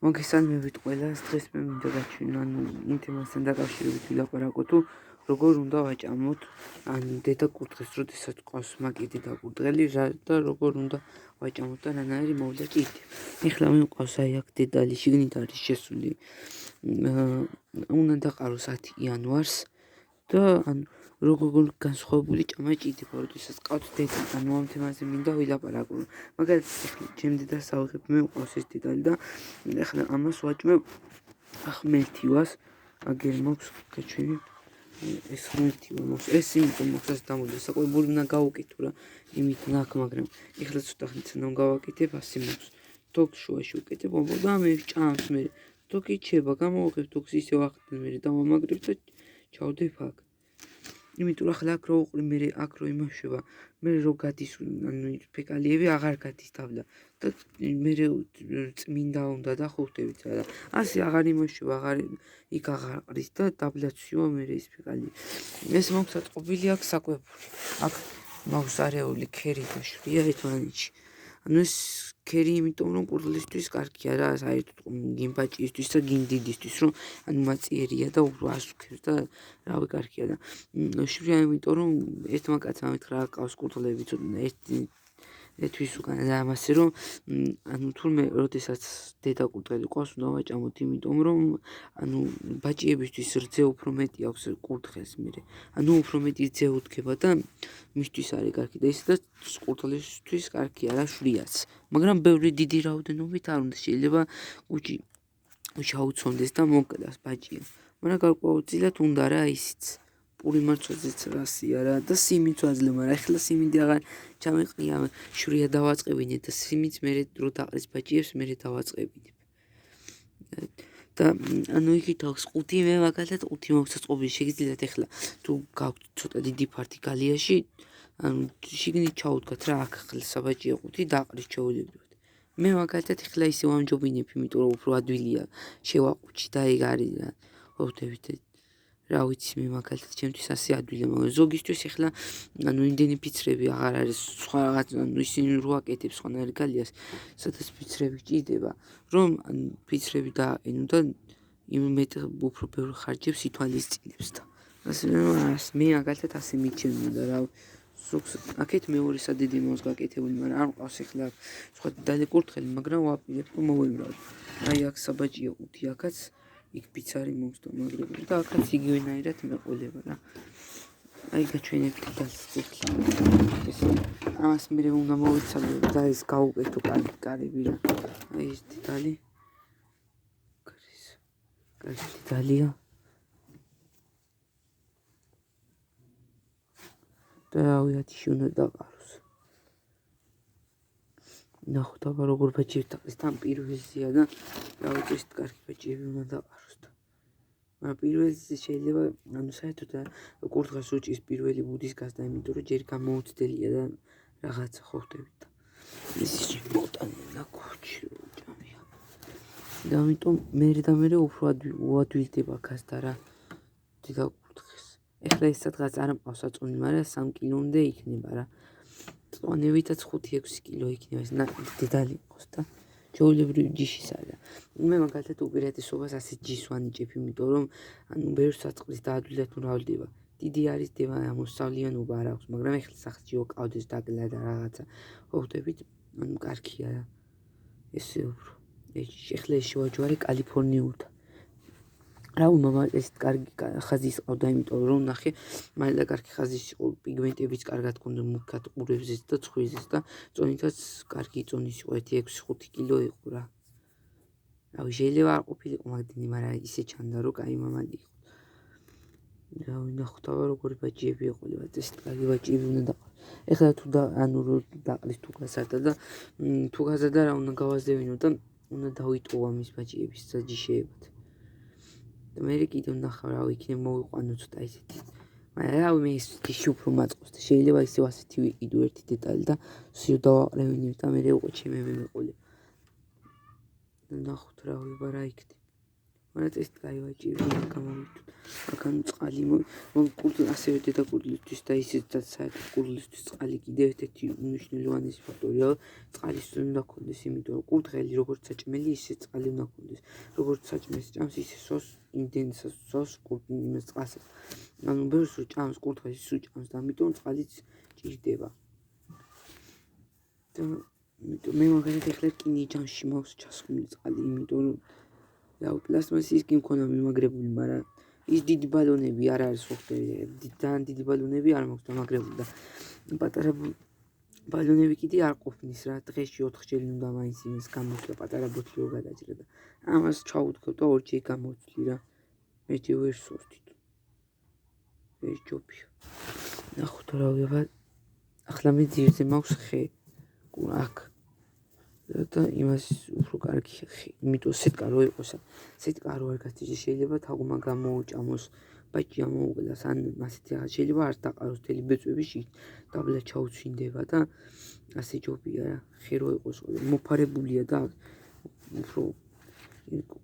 მოგესალმებით ყველას. დღეს მე მინდა გაჩვენო იმ თემასთან დაკავშირებით ვილაპარაკო თუ როგორ უნდა ვაჭამოთ დედა კურდღელს, როდესაც ყავს მაგიდი დაკურდღელი და როგორ უნდა ვაჭამოთ და რანაირი მოვიდა ჭირდება. ეხლა მე მყავს აქ დედალი შიგნით არის შესული. უნდა დაყარო 10 იანვარს და როგორ განსხვავებული ჭამა ჭირდება, როდესაც ყავს დედა. ამ თემაზე მინდა ვილაპარაკო. მაგალითად, ჩემ დედას ავიღებ, მე მყავს ეს დედალი და ეხლა ამას ვაჭმევ ხმელთივას, აგერ მაქვს გაჩვენებ ეს ხმელთივა მაქვს. ეს იმიტომ მაქვს ასე დამოდი, საკვებური უნდა გავუკეთო რა, იმით ნახ, მაგრამ ეხლა ცოტა ხნით უნდა გავაკეთებ, ასე მაქვს. თოქს შუაში ვუკეთებ, და მე ჭამს მე. თოქი ჩება, გამოვიღებ თოქს ისე ვახდენ, მე დავამაგრებ და ჩავდებ აქ. იმიტომ ახლა აქ რო უყრი, მე აქ რო იმაშვება, მე რო გადის, ფეკალიები აღარ გადის თავდა და მე წმინდა უნდა და ხვდებით რა. ასე აღარ იმაშვება, აღარ იქ აღარ ყრის და დაბლაცვიო მე ეს ფეკალი. ეს მაქვს აწყობილი აქ საკვებული. აქ მაქვს არეული ქერი და შვია ეთვანიჩი. ეს ქერი იმიტომ რომ კურდღლისთვის კარგია რა, საერთოდ გიმბაჭისთვის და გინდიდისთვის რომ მაწიერია და უფრო ასუქებს და რავი კარგია და შვია იმიტომ რომ ერთმა კაცმა მითხრა ყავს კურდღლები თვის უკან და ამასე რომ თურმე როდესაც დედა კურდღელი ყავს უნდა ვაჭამოთ, იმიტომ რომ ბაჭიებისთვის რძე უფრო მეტი აქვს კურდღელს მერე. უფრო მეტი რძე უდგება და მისთვის არის კარგი და ისედაც კურდღლისთვის კარგია რა შვიაც. მაგრამ ბევრი დიდი რაოდენობით არ უნდა, შეიძლება კუჭი ჩაუცონდეს და მოკდას ბაჭია. მაგრამ გარკვეულწილად უნდა რა ისიც. პური მარცვაზეც რასია რა და სიმიც ვაძლევ, მაგრამ ეხლა სიმინდი აღარ ჩამეყრია, შვია დავაწყებინე და სიმიც მერე დრო დაყრის ბაჭიებს მერე დავაწყებინებ. და იქით აქვს 5, მე მაგალითად 5 მაქვს აწყობილი, შეგიძლიათ ეხლა თუ გაქვთ ცოტა დიდი ფართი გალიაში, შიგნით ჩაუდგათ რა, აქ საბაჭია 5 დაყრის ჩაულებრივად. მე მაგალითად ეხლა ისე ვამჯობინებ, იმიტომ რომ უფრო ადვილია შევაყუჩი და ეგ არის რა. ხვდებით რა ვიცი, მე მაგალითად ჩემთვის ასე ადვილია, მაგრამ ზოგისთვის ეხლა იმდენი ფიცრები აღარ არის, სხვა რაღაც ისინი რო აკეთებს სხვანაირ გალიას, სადაც ფიცრები ჭირდება, რომ ფიცრები დააყენო და იმ მეტ უფრო ბევრ ხარჯებს ითვალისწინებს და ასე მე მაგალითად ასე მიჩვენე და რა აქეთ მეორე სადედი მაქვს გაკეთებული, მაგრამ არ მყავს ეხლა სხვა დედალი კურდღელი, მაგრამ ვაპირებ რომ მოვემრავ. აი აქ საბაჭია 5 აქაც იქ ფიცარი მაქვს და მაგრები და აქაც იგივენაირად მეყოლება რა. აი გაჩვენებთ დედალს ეს. ამას მე უნდა მოვიცალო და ეს გავუკეთო კარები რა. აი ეს დედალი. კარგი დედალია. და რავი 10-ში უნდა დაყაროს. ნახოთ აბა როგორ ბაჭიებს დაყრის, თან პირველზეა და რავი ეს კარგი ბაჭიები უნდა დაყაროს და მაგრამ პირველზე შეიძლება საერთოდ კურდღელს უჭის პირველი ბუდის გასდა, იმიტომ რომ ჯერ გამოუცდელია და რაღაცა ხვდებით და ის მოტანე და კუჩი ჭამია. და ამიტომ მე უფრო უადვილდება გასდა რა დედა კურდღელს. ეხლა ეს სადღაც არ მყავს აწონი, მაგრამ 3 კილომდე იქნება რა. წონევითაც 5-6 კილო იქნება ეს დედალი ყავს და ჩვეულებრივი ჯიშის არა. მე მაგალითად უპირატესობას ასე ჯიშს ვანიჭებ, იმიტომ რომ ბევრს აწყრის და ადვილად მრავლდება. დიდი არის დევა მოსავლიანობა არ აქვს, მაგრამ ეხლა სახლში ვყავდეს დაკლა და რაღაცა ხვდებით, კარგია რა. ესე უფრო. ეხლა ეს შევაჯვარე კალიფორნიულთან. რავი მამა ეს კარგი ხაზის ყავდა, იმიტომ რომ ნახე, მალე კარგი ხაზის იყო, პიგმენტებიც კარგად ქონდა მუქად ყურებზეც და ცხვირზეც და წონითაც კარგი წონის იყო, 1-6-5 კილო იყო რა. რავი შეიძლება არ ყოფილიყო მაგდენი, მაგრამ ისე ჩანდა რომ კაი მამალი იყო. რავი ნახოთ აბა როგორი ბაჭიები ეყოლება, ეს კარგი ბაჭიები უნდა დაყარო. ეხლა თუ დაყრის თუ გაზარდა და თუ გაზარდა რა უნდა გავაზევინო და უნდა დავიტოვო ამის ბაჭიების და ჯიშეებად. და მე კიდევ ნახავ რა იქნებ მოვიყვანო ცოტა ისეთი. მაგრამ რავი მე ის ჯიში უფრო მაწყობს და შეიძლება ისევ ასეთი ვიყიდო ერთი დედალი და სიო დავაყრევინებ და მე უკვე ჩემი მეყოლება. და ნახოთ რავი აბა რა იქნება. მონაწილეს გაივაჭირე გამომიტვით მაგან წყალი კურდ ასევე დედა კურდლისთვის და ისედაც საერთოდ კურდლისთვის წყალი კიდევ ერთ-ერთი მნიშვნელოვანი ფაქტორია წყალის უნდა ქონდეს იმიტომ რომ კურდღელი როგორც საჭმელი ისე წყალი უნდა ქონდეს როგორც საჭმელს ჭამს ისე სოს იმდენს სოს კურდიმეს წყალს ანუ ბევრს რო ჭამს კურდღელი სულ ჭამს და ამიტომ წყალიც ჭირდება და მე მაგალითად ეხლა რკინიჯანში მაქვს ჩასხმული წყალი იმიტომ რომ რაუ პლასმასის კი მქონა მიმაგრებული მაგრამ ის დიდი ბალონები არ არის ხოხტერი ძალიან დიდი ბალონები არ მაქვს დამაგრებული და პატარა ბალონები კიდე არ ყოფნის რა დღეში 4 ჯერ უნდა მაინც იმის გამოსვლა პატარა ბოთლი რო გადაჭრა და ამას ჩაუდგო და ორჯერ გამოვცვლი რა მე ჯერ ვერ სვორთით ეს ჯობია ნახოთ რა ვიღა ახლა მე ძირზე მაქვს ხე აქ და იმას უფრო კარგი იმიტომ სეტკა რო იყოს სეტკა რო არ გასცეს შეიძლება თაგვმა გამოუჭამოს ბაჭი ამოუკლას ან მასეთი რაღაც შეიძლება არ დაყაროს თელი ბეწვები დაბლა ჩაუცინდება და ასე ჯობია რა ხე რო იყოს მოფარებულია და უფრო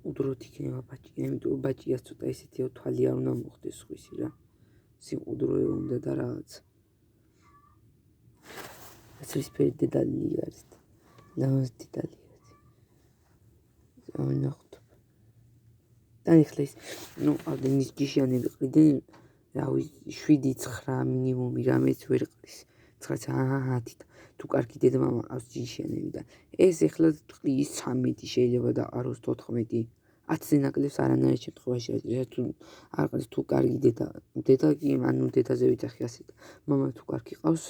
უდროთ იქნება ბაჭი იმიტომ ბაჭიას ცოტა ისეთი თვალი არ უნდა მოხდეს სხვისი რა სიმყუდროე უნდა და რაღაც ასრისფერი დედალი არის ლამაზ დედალი არის ნახოთ და ეხლა ის ნუ ავდენის ჯიშიანები ყრიდან რავი 7-9 მინიმუმი რამეც ვერ ყრის 9-10 თუ კარგი დედმამა ყავს ჯიშიანები და ეს ეხლა ყრის 13 შეიძლება და ყაროს 14 10-ზე ნაკლებს არანაირ შემთხვევაში არის თუ არ ყრის თუ კარგი დედა კი ანუ დედაზე ვიძახი ასე და მამა თუ კარგი ყავს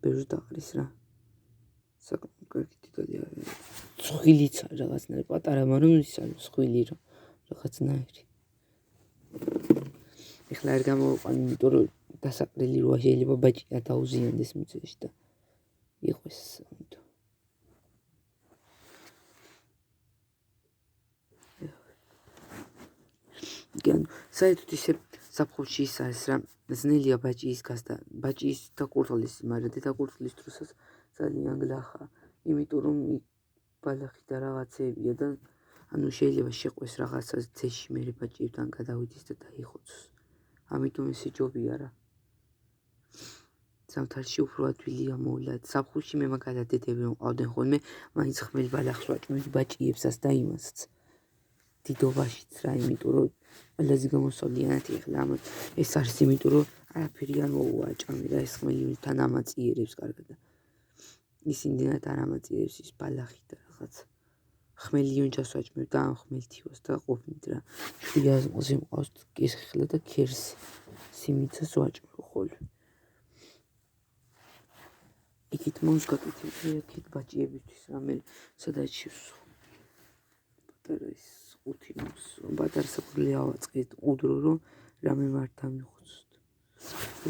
ბევრს დაყრის რა საკმაოდ კარგი დედალი არის ცხვილიც რაღაცნაირი პატარა მაგრამ ის არის ცხვილი რა რაღაცნაირი ეხლა არ გამოვიყვანი იმიტომ რომ დასაყრელი როა შეიძლება ბაჭია დაუზიანდეს მიწაში და იყოს ამიტომ გან საერთოდ ისე საფხულში ის არის რა ძნელია ბაჭიის გასდა ბაჭიის და კურდღლის მაგრამ დედა კურდღლის დროსაც ძალიან გლახა იმიტომ რომ ბალახი და რაღაცებია და ანუ შეიძლება შეყვეს რაღაცა ძეში მე ბაჭიებთან გადავიდეს და დაიხოცოს ამიტომ ესე ჯობია რა ზამთარში უფრო ადვილია მოვლა საფხულში მე მაგალითად დედები რომ ყავდნენ ხოლმე მაინც ხმელ ბალახს ვაჭმევთ ბაჭიებსაც და იმასაც დიდობაშიც რა იმიტომ რომ ყველაზე გამოსავლიანად ეხლა ამას ეს არის იმიტომ რომ არაფერი არ მოვაჭამე და ეს ხმელი თან ამაწიერებს კარგად და ისინი არ ამაწიერებს ის ბალახი და რაღაც ხმელი უნჯას ვაჭმევ და ამ ხმელთივას და ყოფნით რა შვიაზე მყავს კისხლა და ქერს სიმიცას ვაჭმევ ხოლმე იქით მომს გაკეთებული აქეთ ბაჭიებისთვის რამე სადაც შევსო პატარა ის 5 მომს პატარა საფრთხე ავაწყეთ უდრო რომ რამე მართა მიხოცოთ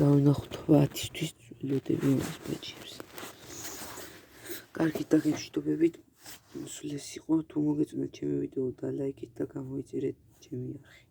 რა ვნახოთ 10-თვის ლოდები მას ბაჭიებს კარგი დაგემშვიდობებით სულ ეს იყო თუ მოგეწონათ ჩემი ვიდეო და ლაიქით და გამოიწერეთ ჩემი არხი